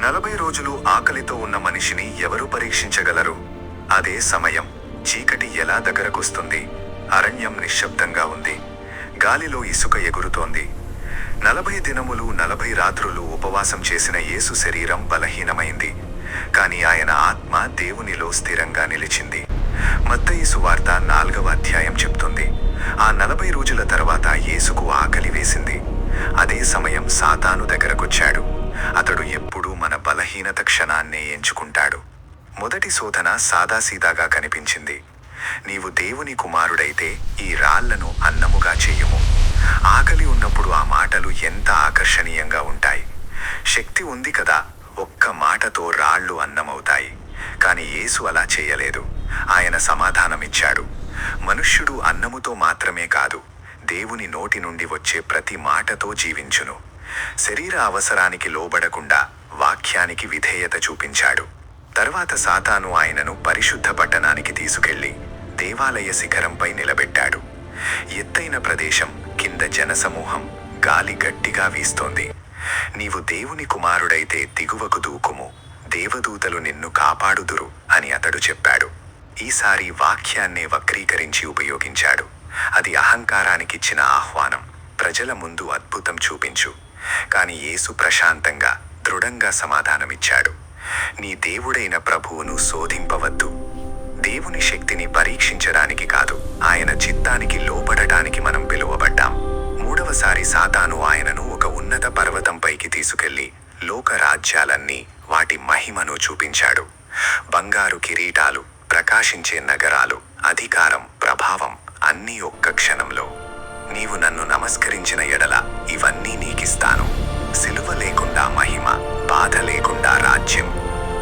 40 రోజులు ఆకలితో ఉన్న మనిషిని ఎవరు పరీక్షించగలరు? అదే సమయం. చీకటి ఎలా దగ్గరకొస్తుంది? అరణ్యం నిశ్శబ్దంగా ఉంది. గాలిలో ఇసుక ఎగురుతోంది. 40 దినములు 40 రాత్రులు ఉపవాసం చేసిన యేసు శరీరం బలహీనమైంది. కాని ఆయన ఆత్మ దేవునిలో స్థిరంగా నిలిచింది. మత్తయి సువార్త 4వ అధ్యాయం చెప్తుంది, ఆ 40 రోజుల తర్వాత యేసుకు ఆకలి వేసింది. అదే సమయం సాతాను దగ్గరకొచ్చాడు. అతడు ఎప్పుడూ మన బలహీనత క్షణాన్నే ఎంచుకుంటాడు. మొదటి శోధన సాదాసీదాగా కనిపించింది. నీవు దేవుని కుమారుడైతే ఈ రాళ్లను అన్నముగా చెయ్యుము. ఆకలి ఉన్నప్పుడు ఆ మాటలు ఎంత ఆకర్షణీయంగా ఉంటాయి. శక్తి ఉంది కదా, ఒక్క మాటతో రాళ్ళు అన్నమవుతాయి. కాని యేసు అలా చేయలేదు. ఆయన సమాధానమిచ్చాడు. మనుష్యుడు అన్నముతో మాత్రమే కాదు, దేవుని నోటి నుండి వచ్చే ప్రతి మాటతో జీవించును. శరీర అవసరానికి లోబడకుండా వాక్యానికి విధేయత చూపించాడు. తర్వాత సాతాను ఆయనను పరిశుద్ధ పట్టణానికి తీసుకెళ్లి దేవాలయ శిఖరంపై నిలబెట్టాడు. ఎత్తైన ప్రదేశం, కింద జనసమూహం, గాలి గట్టిగా వీస్తోంది. నీవు దేవుని కుమారుడైతే దిగువకు దూకుము, దేవదూతలు నిన్ను కాపాడుదురు అని అతడు చెప్పాడు. ఈసారి వాక్యాన్నే వక్రీకరించి ఉపయోగించాడు. అది అహంకారానికిచ్చిన ఆహ్వానం. ప్రజల ముందు అద్భుతం చూపించు. కాని యేసు ప్రశాంతంగా, దృఢంగా సమాధానమిచ్చాడు. నీ దేవుడైన ప్రభువును శోధింపవద్దు. దేవుని శక్తిని పరీక్షించడానికి కాదు, ఆయన చిత్తానికి లోబడటానికి మనం పిలువబడ్డాం. మూడవసారి సాతాను ఆయనను ఒక ఉన్నత పర్వతంపైకి తీసుకెళ్లి లోక రాజ్యాలన్నీ, వాటి మహిమను చూపించాడు. బంగారు కిరీటాలు, ప్రకాశించే నగరాలు, అధికారం, ప్రభావం అన్నీ ఒక్క క్షణంలో. నీవు నన్ను నమస్కరించిన ఎడల ఇవన్నీ నీకిస్తాను. సిలువ లేకుండా మహిమ, బాధ లేకుండా రాజ్యం.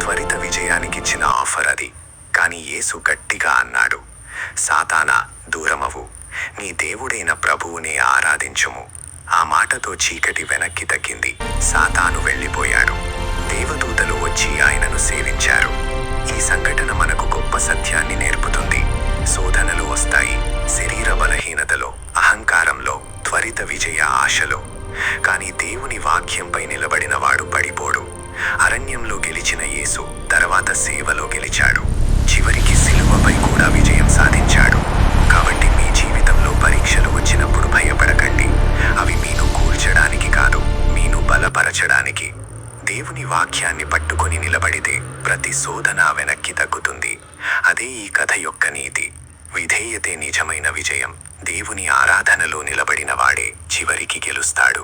త్వరిత విజయానికిచ్చిన ఆఫర్ అది. కాని యేసు గట్టిగా అన్నాడు, సాతానా, దూరమవు. నీ దేవుడైన ప్రభువునే ఆరాధించుము. ఆ మాటతో చీకటి వెనక్కి తగ్గింది. సాతాను వెళ్ళిపోయాడు. దేవదూతలు వచ్చి ఆయనను సేవించారు. ఈ సంఘటన మనకు గొప్ప సత్యాన్ని నేర్పుతుంది. శోధనలు వస్తాయి, శరీర బలహీనతలో, అహంకారంలో, త్వరిత విజయ ఆశలో. కాని దేవుని వాక్యంపై నిలబడిన వాడు పడిపోడు. అరణ్యంలో గెలిచిన యేసు తర్వాత సేవలో గెలిచాడు. చివరికి సిలువపై కూడా విజయం సాధించాడు. కాబట్టి మీ జీవితంలో పరీక్షలు వచ్చినప్పుడు భయపడకండి. అవి మీను కూల్చడానికి కాదు, మీను బలపరచడానికి. దేవుని వాక్యాన్ని పట్టుకొని నిలబడితే ప్రతి శోధన వెనక్కి తగ్గుతుంది. అదే ఈ కథ యొక్క నీతి. విధేయతే నిజమైన విజయం. దేవుని ఆరాధనలో నిలబడిన వాడే చివరికి గెలుస్తాడు.